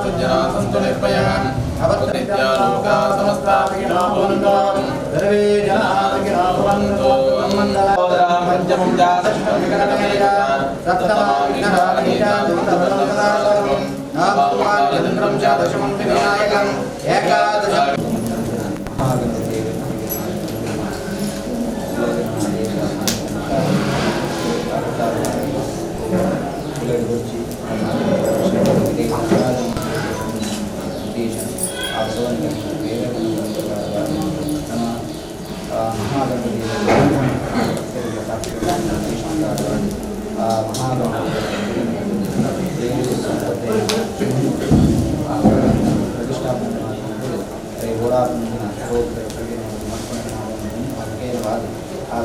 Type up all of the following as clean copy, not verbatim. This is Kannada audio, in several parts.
सज्जना सन्तु निर्भयः अवतरित्या लोका समस्ताभिनो भवन्तु सर्वे जनाः सुखिनो भवन्तु मङ्गलम् पञ्चमं जातष्टं विकटमेया सप्तमं विघ्नराजनीया दूतबलवदासरं नवमं च दशमं विनायकम् एकादशम्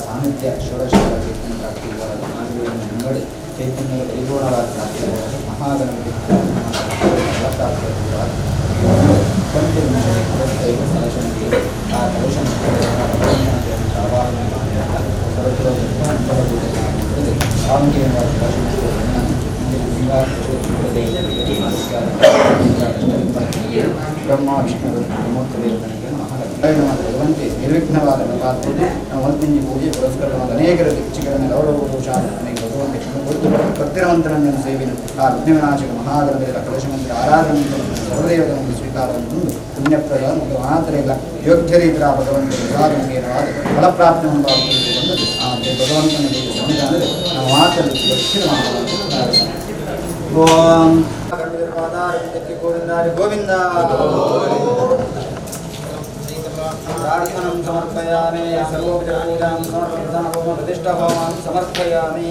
ಸಾಹಿತ್ಯ ಷೋಡಶೋರ ಚೈತನ್ಯ ಕೈಗೋಣವಾದ ಮಹಾಗಣಪತಿ ಬ್ರಹ್ಮ ವಿಷ್ಣು ಭಗವಂತೆ ನಿರ್ವಿಘ್ನವಾದ ಪಾತ್ರದ ಮಲ್ಪಿಂಜಿ ಪೂಜೆ ಪುರಸ್ಕರವಾದ ಅನೇಕ ರುಚಿಗಳನ್ನು ಗೌರವ ದೋಷಾದ ಅನೇಕ ಭಗವಂತ ಕುರಿತು ಭಕ್ತಿರವಂತರನ್ನು ಸೇವಿನ ಆ ವಿಘ್ನವಿನಾಶಕ ಮಹಾಗಣಪತಿಗಳ ಕಲಶಮಂತ್ರ ಆರಾಧನೆ ಸರ್ವದೇವದ ಒಂದು ಸ್ವೀಕಾರವನ್ನು ಪುಣ್ಯಪ್ರದ ಮತ್ತು ಮಾತ್ರ ಇಲ್ಲ ಯೋಗ್ಯ ರೀತಿಯ ಭಗವಂತ ವಿಚಾರವಾದ ಫಲಪ್ರಾಪ್ತಿ ಬಂದು ಆ ಭಗವಂತನ ಸಂವಿಧಾನದಲ್ಲಿ ನಾವು ಮಾತಲ್ಲಿ ಓಂ ಗೋವಿಂದ ಗೋವಿಂದ प्रार्थनं समर्पयामि सर्वोपचारपूजां समर्पयामि प्रतिष्ठाहोमं समर्पयामि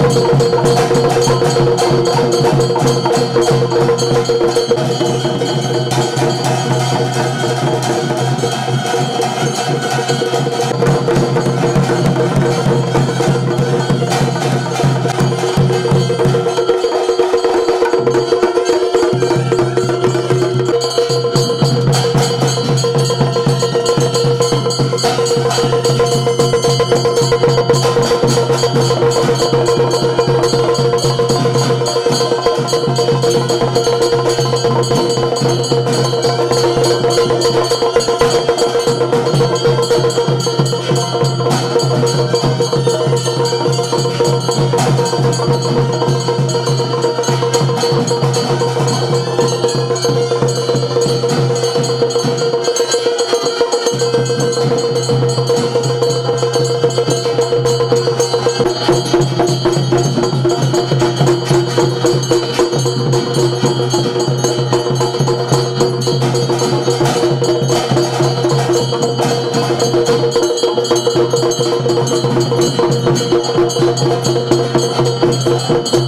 Thank you.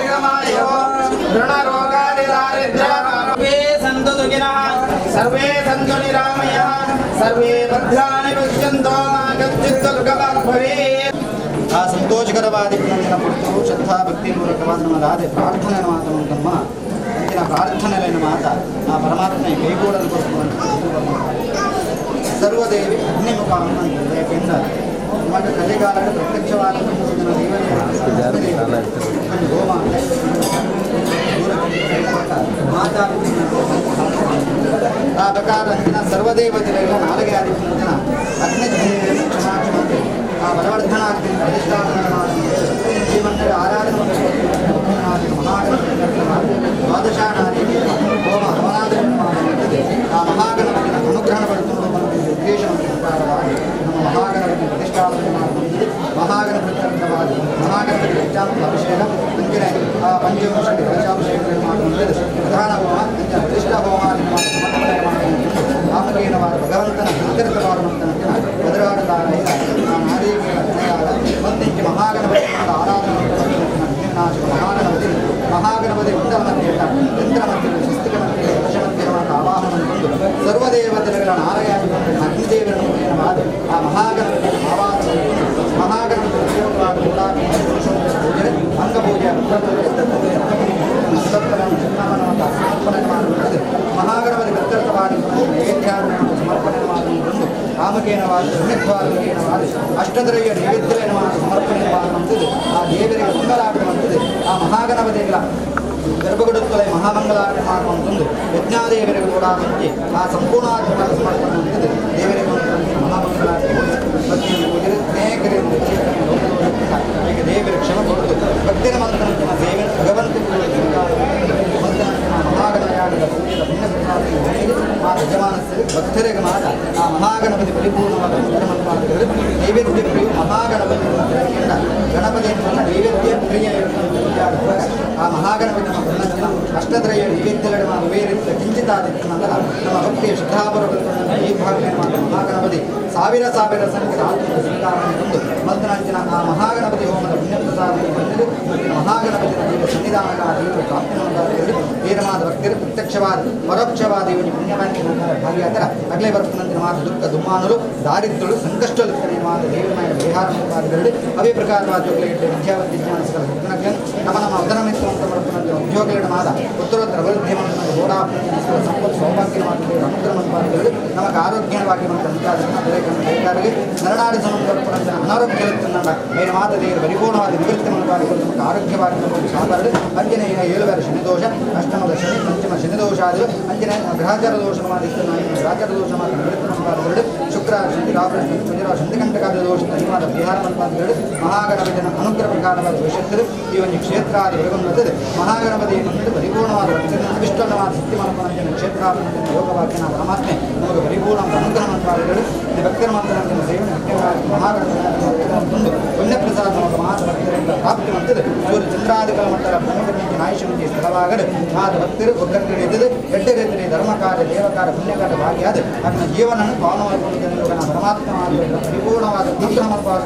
दीर्घमायो सर्वे सन्तु सुखिनः सर्वे सन्तु निरामयः सर्वे भद्राणि पश्यन्तु मा कश्चित् दुर्गभाग् भवेत् ಆ ಸಂತೋಷಕರವಾದ ಇಂದಿನ ಪುರುಷರು ಶ್ರದ್ಧಾ ಭಕ್ತಿಪೂರ್ವಕವಾದ ನಮ್ಮ ರಾಧೆ ಪ್ರಾರ್ಥನೆ ಮಾತನ್ನು ನಮ್ಮ ಇಂದಿನ ಪ್ರಾರ್ಥನೆಯನ್ನು ಮಾತ ಆ ಪರಮಾತ್ಮ ಕೈಗೂಡಲು ಸರ್ವದೇವಿ ಅಗ್ನಿಮುಖವನ್ನು ಅಂತಿದೆ. ಯಾಕೆಂದರೆ ನಮಗೆ ಕಲಿಗಾಲದ ಪ್ರತ್ಯಕ್ಷವಾದ ಹೋಮ ಆ ಪ್ರಕಾರ ಅಂದಿನ ಸರ್ವದೇವತೆಗಳ ನಾಲಿಗೆ ಆದಿತ್ಯನ ಅಗ್ನಿದೇವಿಯನ್ನು ಕ್ಷಮಾಕ್ಷಮಂತೆ ಆ ಬಲವರ್ಧನಾಗ್ತೀನಿ ಪ್ರತಿಷ್ಠಾಪನ ಶ್ರೀಮಂತರ ಆರಾಧನೆ ದ್ವಾದಶಾನಾದಿ ಹೋಮ ಹವನಾದವನ್ನು ಮಾಡುತ್ತದೆ. ಆ ಮಹಾಗಣಪತಿನ ಅನುಗ್ರಹ ಪಡೆದುಕೊಂಡು ಬಂದ ಉದ್ದೇಶವನ್ನು ಪ್ರಕಾರವಾಗಿ ನಮ್ಮ ಮಹಾಗಣಪತಿ ಪ್ರತಿಷ್ಠಾಪನೆ ಮಾಡುತ್ತದೆ. ಮಹಾಗಣಪತಿ ಮಹಾಗಣಪತಿ ಪಂಚಾಮೃತ ಅಭಿಷೇಕ ಅಂಜನೆ ಆ ಪಂಚವಿಂಶತಿ ಕಲಶಾಭಿಷೇಕಗಳನ್ನು ಮಾಡುವಂಥದ್ದು ಪ್ರಧಾನ ಹೋಮ ಅಂಜ ಪ್ರತಿಷ್ಠಾ ಹೋಮಾದಿನ ಸಮರ್ಪಣೆ ಮಾಡುವಂಥದ್ದು ಆಮಗೇನವಾದ ಭಗವಂತನ ಸಂಕರಿತವಾದಂತಹ ಎದುರಾಡಲಾರ ಆ ನಾರೀಗಳ ಮತ್ತಿಂಚು ಮಹಾಗಣಪತಿ ಆರಾಧನೆ ಮಹಾಗಣಪತಿ ಮಂಡಲ ಮಧ್ಯದ ಯಂತ್ರ ಮಧ್ಯದ ಶಿಸ್ತಿಕ ಮಧ್ಯದ ದಶಮಧ್ಯವಾದ ಆವಾಹನವನ್ನು ಸರ್ವದೇವತೆಗಳ ನಾರಾಯಣ ಅಗ್ನಿದೇವರವಾದ ಆ ಮಹಾಗಣಪತಿ ಮಹಾಗಣಪತಿ ಪೂಜೆ ಅಂಗಪೂಜೆ ಸಮರ್ಪಣೆ ಮಾಡುತ್ತದೆ. ಮಹಾಗಣಪತಿ ಕರ್ತೃತ್ವವಾದ ನೈವೇದ್ಯಾವನ್ನು ಸಮರ್ಪಣೆ ಮಾಡುವುದು ಕಾಮಕೇನವಾದ ಧನ್ಯತ್ವಾದಕೇನವಾದ ಅಷ್ಟದ್ರವ್ಯ ನೈವೇದ್ಯವನ್ನು ಸಮರ್ಪಣೆ ಮಾಡುವಂಥದ್ದು ಆ ದೇವರಿಗೆ ಮಂಗಲಾಟವಂಥದ್ದು. ಆ ಮಹಾಗಣಪತಿಗಳ ಗರ್ಭಗುಡುತ್ತಲೇ ಮಹಾಮಂಗಲಾಟ ಮಾಡುವಂಥದ್ದು ಯಜ್ಞಾದೇವರಿಗೆ ಕೂಡ ಮುಂಚೆ ಆ ಸಂಪೂರ್ಣಾತ್ಮಕ ಸಮರ್ಪಣೆ ಅಂಥದ್ದು ದೇವರಿಗೆ ಮಹಾಮಂಗಲಾಟ ಪೂಜೆ ಅನೇಕರಿಂದ ಈಗ ದೇವರ ಕ್ಷಮ ಕೊಡುವುದು ಭಕ್ತಿನ ಮಂತ್ರನ ದೇವರ ಭಗವಂತ ಮಹಾಗಣಯಾಗದ ಪೂಜೆಯ ಆ ಯಜಮಾನಸ್ಥರಿಗೆ ಭಕ್ತರಿಗೆ ಮಾತ ಆ ಮಹಾಗಣಪತಿ ಪರಿಪೂರ್ಣವಾದ ಮಂತ್ರಮಂತ್ರಾದಿಗಳು ನೈವೇದ್ಯ ಪ್ರಿಯ ಮಹಾಗಣಪತಿ ಗಣಪತಿಯನ್ನು ನೈವೇದ್ಯ ಪ್ರಿಯ ಆ ಮಹಾಗಣಪತಿ ನಮ್ಮ ಗಣನ ಅಷ್ಟದ್ರಯ ನೈವೇದ್ಯಗಳ ಬೇರಿದ್ದ ಕಿಂಚಿತಾದಿತ್ಯನಂತರ ನಮ್ಮ ಭಕ್ತಿಯ ಶ್ರದ್ಧಾಪೂರ್ವಕ ಈ ಭಾಗವನ್ನು ಮಾತ್ರ ಮಹಾಗಣಪತಿ ಸಾವಿರ ಸಂಖ್ಯೆಯ ಆತ್ಮದ ಸ್ವೀಕಾರವನ್ನು ತಂದು ಮಂತ್ರನಾಂಚಿನ ಆ ಮಹಾಗಣಪತಿ ಹೋಮದ ಪುಣ್ಯಪ್ರಸಾದವನ್ನು ಹೊಂದಿದ್ದು ಮತ್ತು ಮಹಾಗಣಪತಿ ಸನ್ನಿಧಾನಗಳ ದೇವರು ಪ್ರಾಪ್ತಿಯನ್ನು ತೀರಮಾದ ಭಕ್ತಿರು ಪ್ರತ್ಯಕ್ಷವಾದ ಪರೋಕ್ಷವಾದ ಇವನಿಗೆ ಪುಣ್ಯವಾನ್ಯ ಭಾಗಿಯಾದರೆ ಅಗಲೇ ಬರ್ತನಂತಿನ ಮಾತು ದುಃಖ ದುಮ್ಮಾನರು ದಾರಿದ್ರ್ಯಗಳು ಸಂಕಷ್ಟಗಳು ಮಾದ ದೇವನಾಯ ಪರಿಹಾರವಾದಗಳು ಅವೇ ಪ್ರಕಾರವಾದ ವಿದ್ಯಾವತಿ ಜ್ಞಾನಸ್ಕರ ನಮ್ಮ ಉದರ ಮಿತ್ರವಂತ ಬರ್ತನಂತಿನ ಉದ್ಯೋಗಗಳ ಮಾದ ಉತ್ತರೋತ್ತರ ಅಭಿವೃದ್ಧಿ ಮಂತ್ರ ಗೋಡಾಪುರ ಸಂಪತ್ತು ಸೌಭಾಗ್ಯವಾದ ಅನುಗ್ರಹವಾದಗಳು ನಮಗೆ ಆರೋಗ್ಯವಾಗಿರುವಂಥ ಬೇಕಾರಿಗೆ ನರನಾಡಿ ಸಂಬಂಧಪಟ್ಟಂತಹ ಅನಾರೋಗ್ಯವನ್ನು ಮೇರೆ ಮಾತ ದೇವರು ಪರಿಪೂರ್ಣವಾದ ನಿವೃತ್ತಿ ಮಂತ್ರವಾದಿಗಳು ನಮಗೆ ಆರೋಗ್ಯವಾಗಿರುವ ಸಾಧಾರಣ ಅಂಜನೆಯ 7 ಬಾರಿ ಶನಿದೋಷ ಅಷ್ಟಮದ ಶನಿ ಪಂಚಮ ಶನಿದೋಷಾದಿಗಳು ಅಂಜನೆ ಗ್ರಹಚಾರ ದೋಷವಾದಿತ್ತು ಗ್ರಹಚಾರ ದೋಷವಾದ ನಿವೃತ್ತಿ ಮಂತ್ರವಾದಿಗಳು ಶುಕ್ರ ಶನಿ ರಾಹುಲ ಶಂತಿಕಂಟಕಾದ ದೋಷ ಧನ್ಯವಾದ ಪರಿಹಾರ ಮಂತ್ರವಾದಿಗಳು ಮಹಾಗಣಪತಿನ ಅನುಗ್ರಹ ಪ್ರಕಾರವಾದ ಭವಿಷ್ಯತ್ತು ಈ ಒಂದು ಕ್ಷೇತ್ರಾದಿ ಬೆಳಗುತ್ತದೆ. ಮಹಾಗಣಪತಿಯನ್ನು ಪರಿಪೂರ್ಣವಾದ ಅಭಿಷ್ಟವಾದ ಶಕ್ತಿ ಮನಪನಂತಿನ ಕ್ಷೇತ್ರಾಭಿನಂದನ ಯೋಗವಾಕ್ಯನ ಪರಮಾತ್ಮೆ ನಮಗೆ ಪರಿಪೂರ್ಣವಾದ ಅನುಗ್ರಹ ಮಂತ್ರವಾದಿಗಳು ಭಕ್ತರ ಮಂತ್ರನಂತಿನ ಸೇವನೆ ಮುಖ್ಯವಾಗಿ ಪುಣ್ಯಪ್ರಸಾದ ನಮಗೆ ಮಹಾಭಕ್ತರಿಂದ ಪ್ರಾಪ್ತಿ ಮಂತದೆ ಸೂರ್ಯ ಚಂದ್ರಾದಿಗಳ ಮಟ್ಟದ ಭೂಮಿಗೆ ಆಯುಷ್ಯಂತಿ ಸ್ಥಳವಾಗಲು ಆದ ಭಕ್ತರು ಒಗ್ಗಟ್ಟಿಡಿದ್ದು ಎಡ್ಡೆ ರೀತಿಯ ಧರ್ಮ ಕಾರ್ಯ ದೇವ ಕಾರ್ಯ ಪುಣ್ಯ ಕಾರ್ಯ ಭಾಗಿಯಾದ ಅದನ್ನ ಜೀವನವನ್ನು ಪಾವನವಾಗಿರುವುದನ್ನು ಪರಮಾತ್ಮ ಪರಿಪೂರ್ಣವಾದ ಅನುಗ್ರಹ ಮಂತ್ರವಾದ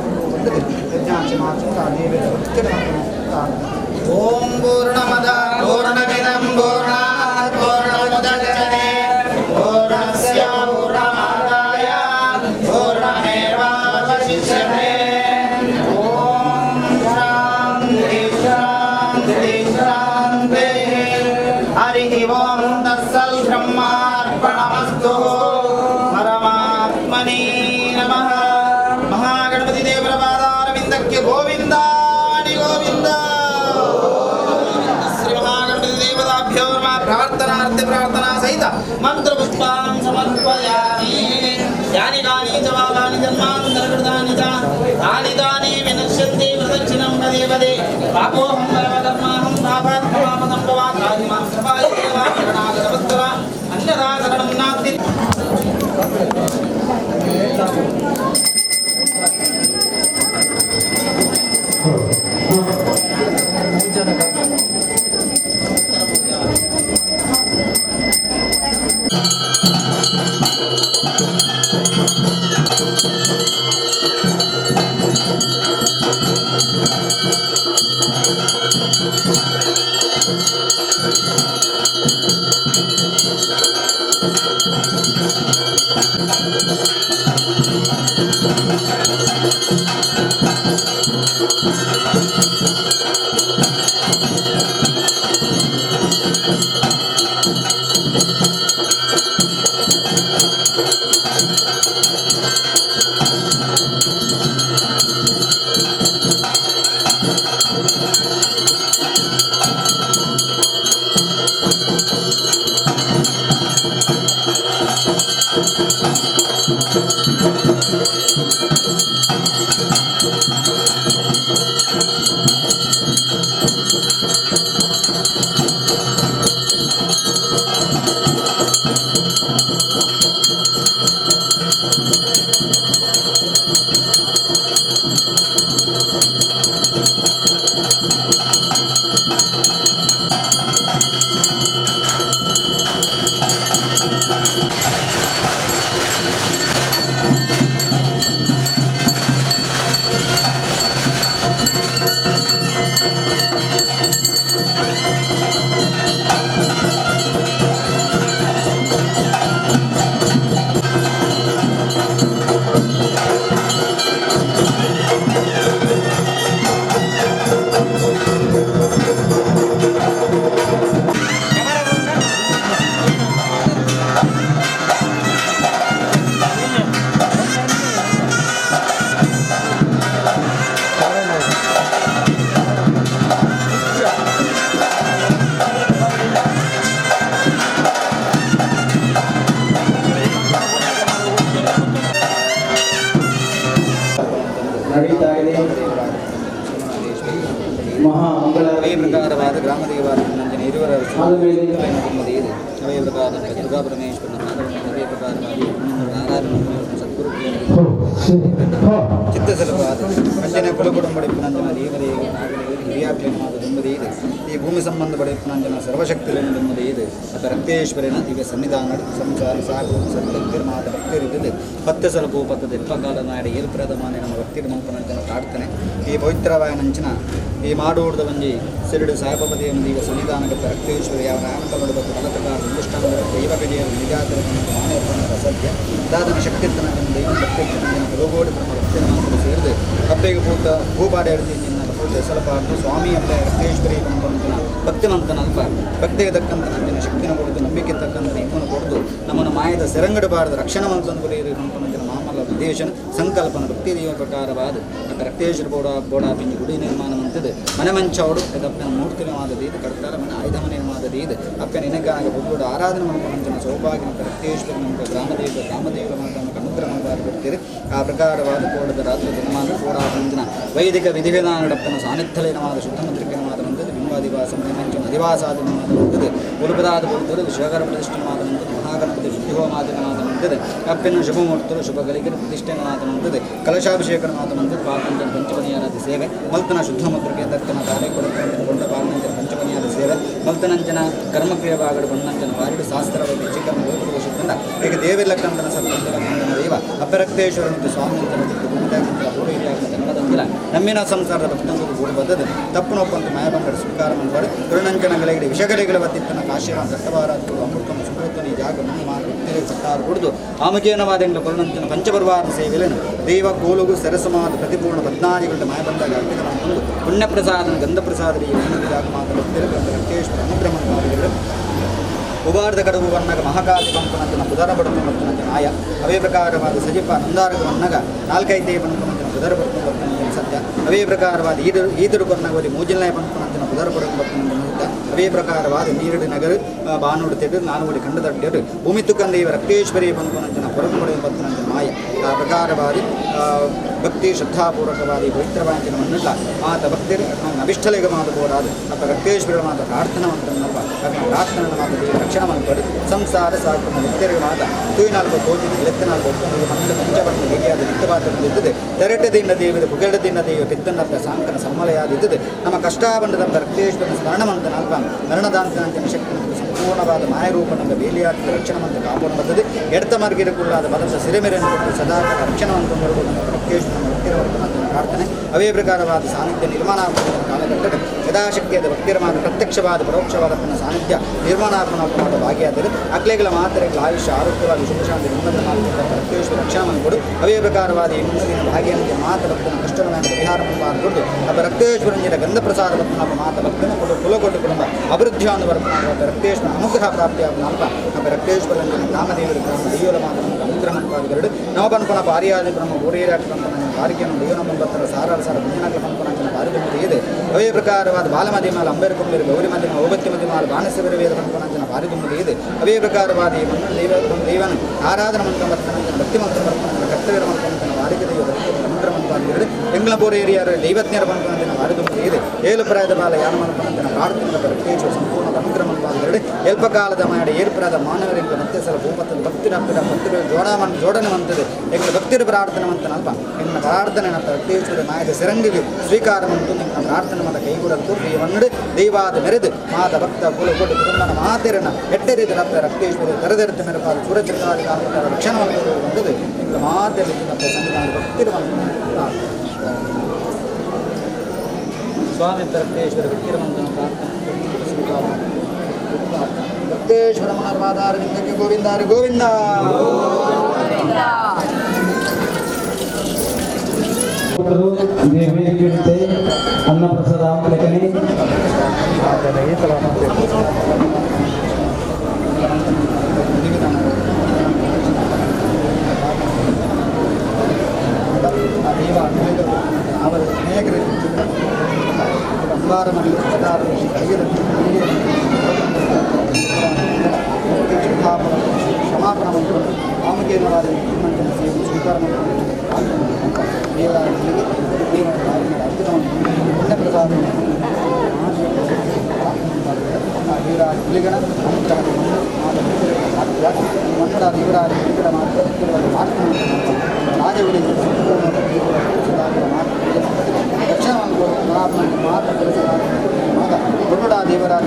ಯಜ್ಞಾಂಶ ಮಾತ್ರ ದೇವರ ಓಂ ಪೂರ್ಣಮದ ಪೂರ್ಣಮಿದಂ ಪೂರ್ಣಾತ್ ಪೂರ್ಣಮುದಚ್ಯತೆ ಪೂರ್ಣಸ್ಯ ಪೂರ್ಣಮಾದಾಯ ಪೂರ್ಣಮೇವಾವಶಿಷ್ಯತೆ. ಓಂ ಶಾಂತಿ ಶಾಂತಿ ಶಾಂತಿ. ಹರಿ ಓಂ ತತ್ಸತ್ ಬ್ರಹ್ಮಾರ್ಪಣಮಸ್ತು. ಪರಮಾತ್ಮನೇ ನಮಃ. ಮಹಾಗಣಪತಿ ದೇವರ ಪಾದಾರವಿಂದಕ್ಕೆ ಗೋವಿಂದ ಗೋವಿಂದ. ಶ್ರೀ ಮಹಾಗಣಪತಿ ದೇವತಾಭ್ಯೋ ನಮಃ. ಪ್ರಾರ್ಥನಾರ್ಥಿ ಪ್ರಾರ್ಥನಾ ಸಹಿತ ಮಂತ್ರ ಪುಷ್ಪಾಂ ಸಮರ್ಪಯಾಮಿ. ಯಾನಿ ಕಾನಿ ಚ ಪಾಪಾನಿ ಜನ್ಮಾಂತರಕೃತಾನಿ ಚ ತಾನಿ ತಾನಿ ವಿನಶ್ಯಂತಿ ಪ್ರದಕ್ಷಿಣಂ ಪದೇ ಪದೇ. ಪಾಪೋಹಂ ಸರ್ವಕರ್ಮಾಹಂ ಪಾಪಾತ್ಮಪಾಪದಂ ಭವಾತ್ ಮಾಂ ಕೃಪಾಯ ದೇವಾ ಶರಣಾಗತ ವತ್ಸಲ ಅನ್ಯಥಾ ಶರಣಂ ನಾಸ್ತಿ. ನಡೀತಾ ಇದೆ ಮಹಾಮಂಗಳಾರತಿ ಪ್ರಕಾರವಾದ ಗ್ರಾಮದೇವರ ನಂಜನ ಇರುವರ ನೆಮ್ಮದಿ ಇದೆ ಅವೇ ಪ್ರಕಾರ ದುರ್ಗಾ ಪರಮೇಶ್ವರನ ಅದೇ ಪ್ರಕಾರವಾಗಿ ಆರಾಧನೆ ಸದ್ಗುರು ಚಿತ್ತಸಲವಾದ ಅಂಜನೆ ಕುಲಕುಟುಂಬಡಿ ನಂಜನ ದೇವರಿಗೆ ಹಿರಿಯಾಕ್ಲೇನವಾದ ನೆಮ್ಮದಿ ಇದೆ ಈ ಭೂಮಿ ಸಂಬಂಧ ಬಡ ನಂಜನ ಸರ್ವಶಕ್ತಿಯನ್ನು ನೆಮ್ಮದಿ ಇದೆ ಅತ ರಕ್ತೇಶ್ವರನ ಈಗ ಸನ್ನಿಧಾನ ಸಂಸಾರ ಸಾಕು ಸದ್ಭಕ್ತಿರ್ ಮಾತ ಭಕ್ತಿರಿದೆ ಪತ್ತೆ ಸಲಪು ಪತ್ತದ ಇಪ್ಪಕಾಲ ನಾಡಿ ಏರ್ಪುರದ ಮಾನೆ ನಮ್ಮ ಭಕ್ತಿರ ಮಂಪನಂಜನ ಕಾಡ್ತಾನೆ ಈ ಪವಿತ್ರವಾಯ ನಂಚಿನ ಈ ಮಾಡೂಡದ ಒಂಜಿ ಸಿರಿಡು ಸಾಹೇಬಪತಿಯ ಮಂದಿಗೆ ಸನ್ನಿಧಾನಗತ ರಕ್ತೇಶ್ವರಿ ಯಾವ ನಾಮಕಲೊಡ ಮತ್ತು ಫಲಪ್ರಕಾರ ಅನುಷ್ಠಾನ ದೈವಗಡಿಯ ನಿಜಾತರ ಮಾನವ ಸತ್ಯ ದಾದನ ಶಕ್ತಿರ್ತನ ದೈವ ಭಕ್ತಿರ್ತನ ರೋಗೋಡಿ ಬ್ರಹ್ಮ ಭಕ್ತಿನ ಮಾತ್ರ ಸೇರಿದೆ ಹಬ್ಬೆಗೆ ಪೂತ ಭೂಪಾಡೆ ಅಡ್ತಿ ಪೂಜೆ ಸಲಪಾರ್ದು ಸ್ವಾಮಿ ಅಪ್ಪ ರಕ್ತೇಶ್ವರಿ ಮಂಪನಂಜನ ಭಕ್ತಿಮಂತನಲ್ಪ ಭಕ್ತಿಗೆ ತಕ್ಕಂತ ನಂಜನ ಶಕ್ತಿನ ಕೊಡುದು ನಂಬಿಕೆ ತಕ್ಕಂತ ಇಪ್ಪನ ಕೊಡುದು ನಮ್ಮನ್ನು ಮಾಯದ ಸೆರಂಗಡಬಾರದು ರಕ್ಷಣವಂತನ ಕೊರಿಯರು ಮಂಪನಂಜನ ಮಾಮಲ ಉದ್ದೇಶನ ಸಂಕಲ್ಪನ ಭಕ್ತಿ ದೇವ ಪ್ರಕಾರವಾದ ರಕ್ತೇಶ್ವರ ಬೋಡಾ ಪಿಂಜಿ ಗುಡಿ ನಿರ್ಮಾಣ ಮಂತಿದೆ ಮನೆ ಮಂಚವಡು ಇದಪ್ಪನ ಮೂರ್ತಿ ನಿರ್ಮಾಣದ ಇದು ಕಡ್ತಾರ ಮನೆ ಆಯುಧ ನಿರ್ಮಾಣದ ಇದು ಅಪ್ಪನ ಇನಗಾಗ ಬುದ್ಧುಡು ಆರಾಧನೆ ಮಂಪನಂಜನ ಸೌಭಾಗ್ಯ ರಕ್ತೇಶ್ವರ ನಮ್ಮ ಗ್ರಾಮದೇವರ ಮಾತನ್ನು ಅನುಗ್ರಹ ಬರ್ತೀರಿ ಆ ಪ್ರಕಾರವಾದ ಕೋಡದ ರಾತ್ರಿ ನಿರ್ಮಾಣ ಕೋಡಾಪಂಜನ ವೈದಿಕ ವಿಧಿವಿಧಾನಡಪ್ಪನ ಸಾನ್ನಿಧ್ಯಲೇನವಾದ ಶುದ್ಧಮಂತ್ರಿಕೆನವಾದ ಮಂತದ್ದು ಬಿಂಬಾದಿವಾಸ ಮಂಚನ ಅಧಿವಾಸಾದಿನವಾದ ಮಂತದ್ದು ಗುರುಪದಾದ ಬರುತ್ತದೆ ವಿಶ್ವಕರ ಪ್ರತಿಷ್ಠೆನವಾದ ಮಂತದ್ದು ಮಹಾಗಣಪತಿ ಶುದ್ಧಿಹೋಮಾದಿನವಾದ ಮಂತದ್ದು ಅಪ್ಪಿನ ಶುಭಮೂರ್ತರು ಶುಭಗಳಿಗೆ ಪ್ರತಿಷ್ಠೆನವಾದ ಮಂತದ್ದು ಕಲಶಾಭಿಷೇಕನವಾದ ಮಂತದ್ದು ಪಾಲ್ಪಂಚನ ಪಂಚಮನಿಯಾದ ಸೇವೆ ಮಲ್ತನ ಶುದ್ಧ ಮುದ್ರಿಕೆ ದತ್ತನ ಕಾರ್ಯ ಕೊಂಡ ಪಾಲ್ಪಂಚನ ಪಂಚಮನಿಯಾದ ಸೇವೆ ಮಲ್ತನಂಜನ ಕರ್ಮಕ್ರಿಯ ಬಾಗಡು ಬಣ್ಣಂಜನ ಬಾರಿಡು ಶಾಸ್ತ್ರವಾಗಿ ಚಿಕ್ಕನ ಗೋಪುರ ಶುದ್ಧನ ಈಗ ದೇವಿಲ್ಲಕ್ಕಂದನ ಸತ್ಯಂತನ ದೇವ ಅಪರಕ್ತೇಶ್ವರ ಮತ್ತು ಸ್ವಾಮಿ ಕನ್ನಡದಂಗಿಲ್ಲ ನಮ್ಮಿನ ಸಂಸಾರದ ಭಕ್ತಂಗೂ ಗೂಡು ಬದ್ದದು ತಪ್ಪು ನೊಪ್ಪಂತ ಮಾಯಬಂಗಡ ಸ್ವೀಕಾರ ಮಾಡಿ ಕರುಣಂಜನಗಳಿಗೆ ವಿಷಗಲಿಗಳ ಬತ್ತಿತ್ತನ ಕಾಶಿರಾಮ ದಟ್ಟವಾರಾತ್ರು ಅಮೃತನ ಸುಕೃತನ ಈ ಜಾಗ ನಮ್ಮ ಮಾತು ಸತ್ತಾರು ಕುಡಿದು ಆಮಕೇನವಾದಂಗಳ ಕರುಣಂಜನ ಪಂಚಪರ್ವಾರ ಸೇವೆಯನ್ನು ದೇವ ಕೋಲುಗು ಸರಸಮಾದ ಪ್ರತಿಪೂರ್ಣ ಬದ್ನಾದಿಗಳ ಮಾಯಬಂದಾಗ ಅರ್ಪಿತ ಮಾಡಿಕೊಂಡು ಪುಣ್ಯಪ್ರಸಾದನ ಗಂಧಪ್ರಸಾದ ಜಾಗ ಮಾತಾಡುತ್ತಾರೆ ರಕ್ತೇಶ್ವರ ಅನುಗ್ರಹ ಮಾಡಿದರೆ ಉಬಾರ್ಧ ಕಡುಬು ವನ್ನಗ ಮಹಾಕಾಲಿ ಪಂಪನಂತನ ಬುಧರ ಬಡುಕು ಮತ್ತು ನಂತರ ನಾಯ ಅವೇ ಪ್ರಕಾರವಾದ ಸಜಿಪ ನಂದಾರಕ ವನ್ನಗ ನಾಲ್ಕೈದೇ ಪಂಪನಂತನ ಬುಧರ ಬಡುಕು ಬರ್ತನಂತನ ಸತ್ಯ ಅವೇ ಪ್ರಕಾರವಾದ ಈದುಡು ಕೊನ್ನಗವಲ್ಲಿ ಮೂಜಿಲ್ನಾಯ ಪಂಪನಂತನ ಬುಧರ ಬಡುಕು ಬರ್ತನಂತನ ಸತ್ಯ ಅವೇ ಪ್ರಕಾರವಾದ ನೀರಡು ನಗರ ಬಾನೋಡು ತೆಡು ನಾನುಗುಡಿ ಕಂಡದಡ್ಡೆಡು ಭೂಮಿ ತುಕ್ಕಂದೇವ ರಕ್ತೇಶ್ವರಿ ಪಂಪನಂತನ ಹೊರಗು ಬಡುಕು ಬರ್ತನಂತನ ಮಾಯ ಆ ಪ್ರಕಾರವಾದ ಭಕ್ತಿ ಶ್ರದ್ಧಾಪೂರ್ವಕವಾದ ಪವಿತ್ರವಾಂಚನ ಮನ್ನಲ್ಲ ಮಾತ ಭಕ್ತಿರು ಅಭಿಷ್ಟಲೆಗ ಮಾತು ಬೋಡಾದು ಅಪ್ಪ ರಕ್ತೇಶ್ವರ ಮಾತ ಪ್ರಾರ್ಥನವಂತನಪ್ಪ ಪ್ರಾರ್ಥನೆ ಮಾತ ದೇವ ರಕ್ಷಣ ಮಾಡ್ತಾರೆ ಸಂಸಾರ ಸಾಕು ಭಕ್ತರಿಗೆ ಮಾತ ತೂಯಿನಾಲ್ಕು ಕೋಟಿ ಎತ್ತನಾಲ್ಕು ಮಕ್ಕಳು ಪಂಚವರ್ಣ ಹಿರಿಯಾದ ನಿತ್ಯಪಾತ್ರವಿದ್ದುದು ತೆರಟದಿಂದ ದೇವರ ಪುಗಡದಿಂದ ದೇವ ಪಿತ್ತನಪ್ಪ ಸಾಂಕನ ಸಮ್ಮಲೆಯಾದಿದ್ದುದು ನಮ್ಮ ಕಷ್ಟಾಬಂಧದ ರಕ್ತೇಶ್ವರನ ಸ್ಮರಣವಂತನಲ್ಪ ಮರಣದಾಂತನಂತನ ಶಕ್ತಿ ಸಂಪೂರ್ಣವಾದ ಮಾಯರೂಪನಂದ ಬೇಲಿಯಾದ ರಕ್ಷಣವಂತ ಕಾಪೋಣ ಬದ್ದದೆ ಎಡತ ಮಾರ್ಗಿರಕುಳ್ಳಾದ ಬಲದ ಸಿರಿಮೆರೆಯನ್ನು ಕೊಟ್ಟು ಸದಾ ರಕ್ಷಣವಂತ ರಕ್ತೇಶ್ವರನ ಭಕ್ತಿರವಂತನ ಪ್ರಾರ್ಥನೆ ಅವೇ ಪ್ರಕಾರವಾದ ಸಾನ್ನಿಧ್ಯ ನಿರ್ಮಾಣ ಕಾಲಘಟ್ಟಕ್ಕೆ ಯಥಾಶಕ್ತಿಯಾದ ಭಕ್ತಿರವಾದ ಪ್ರತ್ಯಕ್ಷವಾದ ಪರೋಕ್ಷವಾದ ತನ್ನ ಸಾನ್ನಿಧ್ಯ ನಿರ್ಮಾಣಾತ್ಮಕವಾದ ಭಾಗಿಯಾದರೆ ಅಕ್ಲೆಗಳ ಮಾತ್ರೆಗಳ ಆಯುಷ್ಯ ಆರೋಗ್ಯವಾಗಿ ಶುಭಶಾಂತಿ ನಿಮ್ಮದ ಮಾತುಕತೆ ಪ್ರತ್ಯೇಶ್ವರ ರಕ್ಷಾಮನ್ನು ಕೊಡು ಅವೇ ಪ್ರಕಾರವಾದ ಈ ಮುಂದಿನ ಭಾಗಿಯಂತೆ ಮಾತ ಭಕ್ತನ ಕಷ್ಟಗಳನ್ನು ಪರಿಹಾರ ಮಾಡಿಕೊಂಡು ಅಪ್ಪ ರಕ್ತೇಶ್ವರಂಜಿನ ಗಂಧ ಪ್ರಸಾದ ಭಕ್ತನ ಮಾತ ಭಕ್ತನ ಕೊಡು ಕುಲಗೊಟ್ಟು ಕುಟುಂಬ ಅಭಿವೃದ್ಧಿಯನ್ನು ಬರುತ್ತಾ ರಕ್ತೇಶ್ವರ ಅನುಗ್ರಹ ಪ್ರಾಪ್ತಿಯಾದ ನಾಲ್ಕ ಅಪ್ಪ ರಕ್ತೇಶ್ವರಂಜಿನ ನಾಮದೇವರು ಗ್ರಾಮ ದೈವರ ಮಾತನ್ನು ಅನುಗ್ರಹ ಮಾಡಿಕೊಂಡು ನವಪನ್ಪನ ಪಾರಿಯಾದಿ ಬ್ರಹ್ಮ ಗೋರಿಯಾಟ ಬಾರಿಕೆಯನ್ನು ದೇವನ ಬಂಬತ್ತರ ಸಾರಾರ ಸಾರ ಮುಂದಿನ ಪಂಪನ ಪಾರಿದೊಂದು ಇದೆ ಅವೇ ಪ್ರಕಾರವಾದ ಬಾಲಮದಿಮಾಲ ಅಂಬೇರು ಕುಂಬೇರು ಗೌರಿ ಮದಿಮ ಓಬತ್ತಿ ಮದಿಮಾಲ ಬಾಣಸವರ ವೇದ ಪಂಪನ ಪಾರಿದೊಂದು ಇದೆ ಅವೇ ಪ್ರಕಾರವಾದ ಈ ದೇವನ ಆರಾಧನ ಮಂತ್ರ ಬರ್ತನ ಭಕ್ತಿ ಮಂತ್ರ ಬರ್ತನ ಕರ್ತವ್ಯ ಮಂತ್ರ ವಾರಿಕೆ ದೈವ ಮಂತ್ರ ಮಂತ್ರ ಎಂಗ್ಲಪುರ ಏರಿಯಾರ ದೈವಜ್ಞರ ಪಂಪನ ವಾರಿದೊಂದು ಇದೆ ಏಳು ಪ್ರಾಯದ ಬಾಲ ಯಾನಮನ ಪಂಪನ ಪ್ರಾರ್ಥನೆ ರಕ್ತೇಶ್ವರ ಸಂಪೂರ್ಣ ಮಂತ್ರ ಮಂತ್ರ ಎಲ್ಪಕಾಲದ ಮಾಡಿ ಏರ್ಪುರದ ಮಾನವರಿಂದ ಮತ್ತೆ ಸಲ ಭೂಪತ್ತದ ಭಕ್ತಿರ ಭಕ್ತಿರ ಜೋಡಣೆ ಮಂತದೆ ಎಂಗ್ಲ ಭಕ್ತಿರ ಪ್ರಾರ್ಥನೆ ಮಂತನಲ್ಪ ಎನ್ನ ಪ್ರಾರ್ಥನೆ ನಮ್ಮ ರಕ್ತೇಶ್ವರ ಮಾಯದ ಸಿರಂಗಿಗೆ ಸ್ವೀಕಾರ ಮಂತು ನಿಮ್ಮ ಪ್ರಾರ್ಥನೆ ಮತ ಕೈಗೂಡಂತು ಈ ಒನ್ನಡೆ ದೈವಾದ ಮೆರೆದು ಮಾದ ಭಕ್ತ ಕುಲ ಕೊಟ್ಟು ಕುಟುಂಬನ ಮಾತೆರನ ಎಟ್ಟರಿದ ರಪ್ಪ ರಕ್ತೇಶ್ವರ ತೆರೆದೆರೆತ ಮೆರಪಾದ ಸೂರ್ಯಚಂದ್ರಾದ ಕಾಲದ ರಕ್ಷಣೆ ಬಂದದು ಎಂಗ್ಲ ಮಾತೆಲ್ಲ ನಮ್ಮ ಸಂವಿಧಾನ ಭಕ್ತಿರ ಸ್ವಾಮಿ ರಕ್ತೇಶ್ವರ ಭಕ್ತಿರ ಮಂತನ ಪ್ರಾರ್ಥನೆ ಸ್ವೀಕಾರ ರಕ್ತೇಶ್ವರ ಮನರ್ವಾದಾರ ಲಿಂಗಕ್ಕೆ ಗೋವಿಂದಾರಿ ಗೋವಿಂದ ವೇದಿಕೆ ಅನ್ನ ಪ್ರಸಾದ ಲೆಕ್ಕನೆ ಅವರ ಅನೇಕರ ಅಂಬಾರ ಮನೆ ಕ್ಷಮಾಪಣ ಮಂತ್ರ ಕಾಮಕೇಂದ್ರವಾದ ಸೇವೆ ಸ್ವೀಕಾರ ದೇವರ ಪುಣ್ಯ ಪ್ರಸಾದ ದೇವರಾಜ ಹುಲಿಗಣ ಮಂಗಳ ದೇವರಾಜ ಹುಲಿಗಣ ರಾಜಗುಡಿ ದಕ್ಷಿಣ ಮಾತ್ರ ದೊಡ್ಡ ದೇವರಾಜ